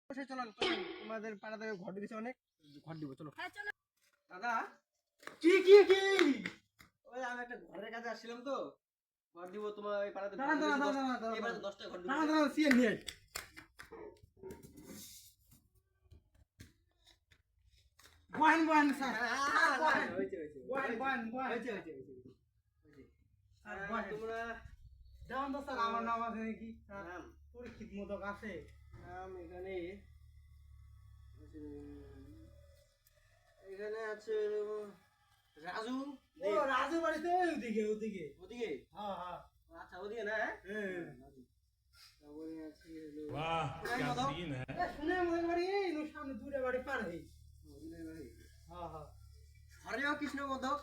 চলো তোমাদের পাড়াতে ঘর দিয়েছে অনেক ঘর দিব চলো দাদা কি কি কি ওই আমি একটা ঘরের কাছে আসছিলাম তো ঘর দিব তোমার ওই পাড়াতে এবারে 10টা ঘর দিব দাঁড়া সিএন নিয়ে বয়ান বয়ান স্যার বয়ান তোমরা যেমন তো স্যার আমার নাম আছে নাকি পরীক্ষিত মোদক আছে নাম এখানে এখানে আছে রাজু ও রাজু বাড়িতে ওদিকে ওদিকে ওদিকে হ্যাঁ হ্যাঁ আচ্ছা ওদিকে না তারপরে আছে वाह क्या सीन है শুনে আমাদের বাড়ি এই সামনে দূরে বাড়ি পার হই ওদিকে বাড়ি হ্যাঁ হ্যাঁ হরেও কৃষ্ণ মোদক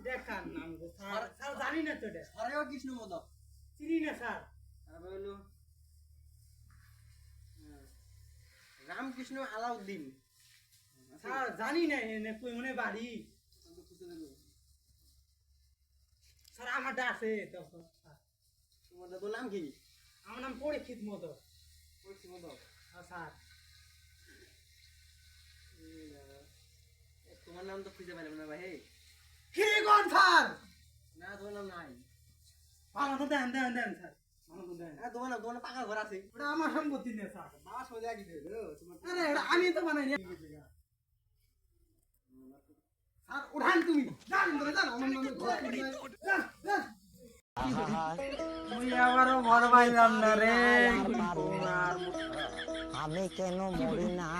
দেখান নাম তো স্যার স্যার জানি না তো এটা হরেও কৃষ্ণ মোদক চিনি না স্যার তারপরে হলো রামকৃষ্ণ আলাউদ্দিন স্যার জানি না এনে কই মনে বাড়ি স্যার আমারটা আছে তো তোমার দাদুর নাম কি আমার নাম পরীক্ষিত মোদক পরীক্ষিত মোদক হ্যাঁ স্যার তোমার নাম তো খুঁজে পেলাম না ভাই কি কোন স্যার না তোমার নাম নাই আমার তো দেন দেন দেন স্যার আমার তো দেন তোমার পাকা ঘর আছে ওটা আমার সম্পত্তি নেই স্যার বাবা সোজা কি দেবে তোমার আরে ওটা আমি তো বানাই নি স্যার উঠান তুমি জান ধরে জান আমার নাম ঘর কিনে জান জান তুই আবারও ঘর পাইলাম না রে আমি কেন মরি না